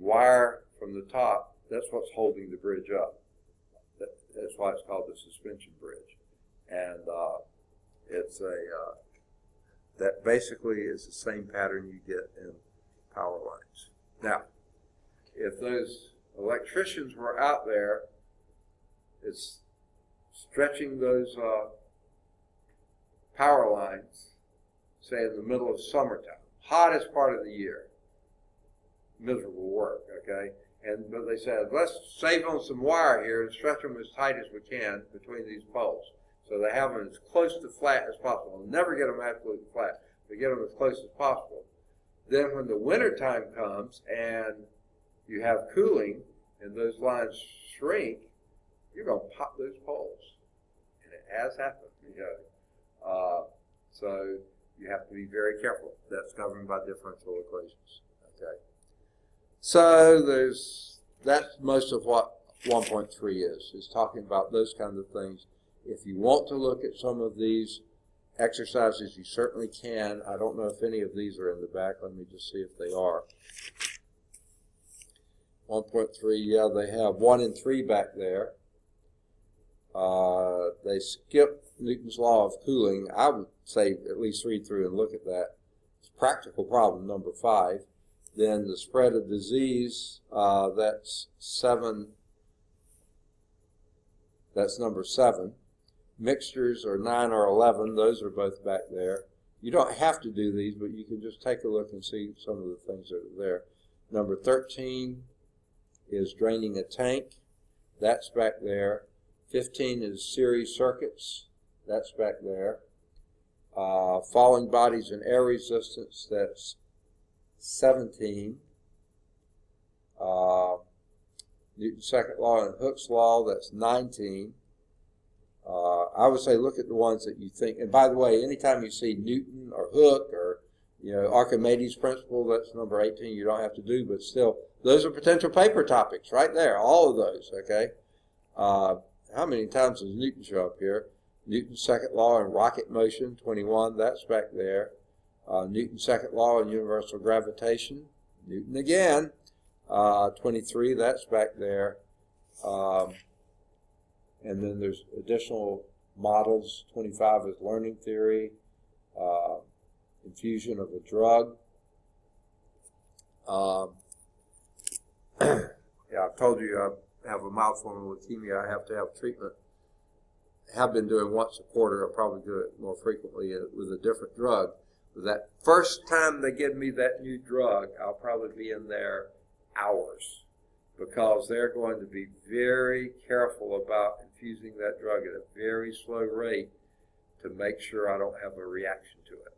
wire from the top, that's what's holding the bridge up. That's why it's called the suspension bridge. And it's that basically is the same pattern you get in power lines. Now, if those electricians were out there, it's stretching those power lines, say in the middle of summertime, hottest part of the year, miserable work, okay? But they said, let's save on some wire here and stretch them as tight as we can between these poles. So they have them as close to flat as possible. We'll never get them absolutely flat, but get them as close as possible. Then when the winter time comes and you have cooling and those lines shrink, you're going to pop those poles. And it has happened, so you have to be very careful. That's governed by differential equations, okay? So that's most of what 1.3 is. It's talking about those kinds of things. If you want to look at some of these exercises, you certainly can. I don't know if any of these are in the back. Let me just see if they are. 1.3, yeah, they have 1 and 3 back there. They skip Newton's law of cooling. I would say at least read through and look at that. It's practical problem number 5. Then the spread of disease, that's 7. That's number 7. Mixtures are 9 or 11. Those are both back there. You don't have to do these, but you can just take a look and see some of the things that are there. Number 13 is draining a tank. That's back there. 15 is series circuits. That's back there. Falling bodies and air resistance. That's 17. Newton's second law and Hooke's law. That's 19. I would say look at the ones that you think, and by the way, anytime you see Newton or Hooke or Archimedes' principle, that's number 18. You don't have to do, but still, those are potential paper topics right there. All of those, okay. How many times does Newton show up here? Newton's second law in rocket motion, 21. That's back there. Newton's second law in universal gravitation. Newton again, 23. That's back there. And then there's additional models. 25 is learning theory, infusion of a drug. Yeah, I've told you I have a mild form of leukemia. I have to have treatment. I have been doing once a quarter. I'll probably do it more frequently with a different drug. But that first time they give me that new drug, I'll probably be in there hours, because they're going to be very careful about infusing that drug at a very slow rate to make sure I don't have a reaction to it.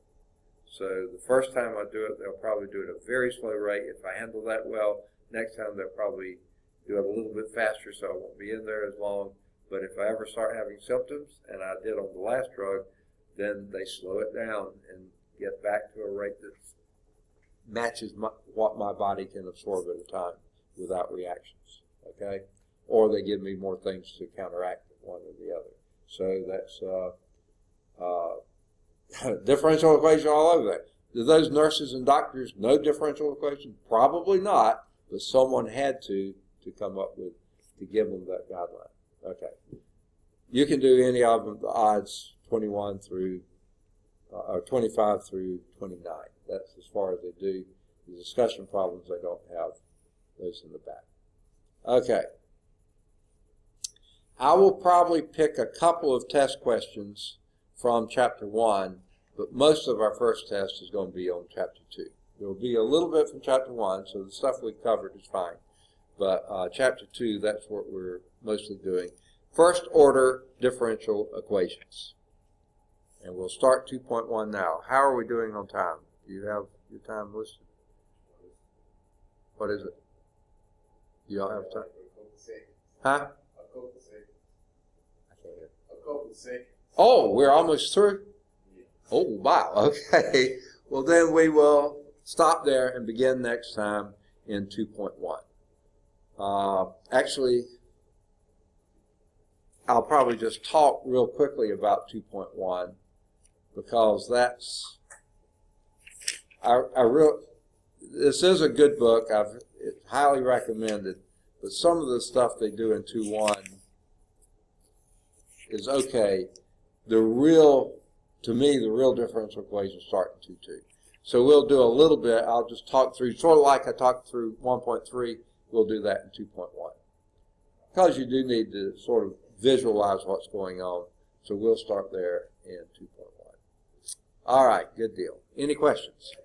So the first time I do it, they'll probably do it at a very slow rate. If I handle that well, next time they'll probably do it a little bit faster, so I won't be in there as long. But if I ever start having symptoms, and I did on the last drug, then they slow it down and get back to a rate that matches what my body can absorb at a time without reactions, okay? Or they give me more things to counteract one or the other. So that's differential equation all over there. Do those nurses and doctors know differential equation? Probably not, but someone had to come up with, to give them that guideline. Okay. You can do any of them, the odds 21 through, or 25 through 29. That's as far as they do. The discussion problems, they don't have those in the back. Okay. I will probably pick a couple of test questions from Chapter 1, but most of our first test is going to be on Chapter 2. There will be a little bit from Chapter 1, so the stuff we covered is fine. But Chapter 2, that's what we're mostly doing. First order differential equations. And we'll start 2.1 now. How are we doing on time? Do you have your time listed? What is it? You don't have time? A couple seconds. Huh? A couple seconds. I can't hear. A couple seconds. Oh, we're almost through? Yeah. Oh, wow. Okay. Well, then we will stop there and begin next time in 2.1. Actually, I'll probably just talk real quickly about 2.1 because that's, this is a good book. It's highly recommended, but some of the stuff they do in 2.1 is okay. To me, the real differential equations start in 2.2. So we'll do a little bit. I'll just talk through, sort of like I talked through 1.3, we'll do that in 2.1. Because you do need to sort of visualize what's going on. So we'll start there in 2.1. All right, good deal. Any questions?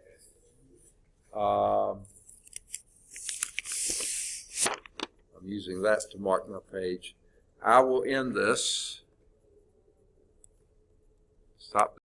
I'm using that to mark my page. I will end this. Stop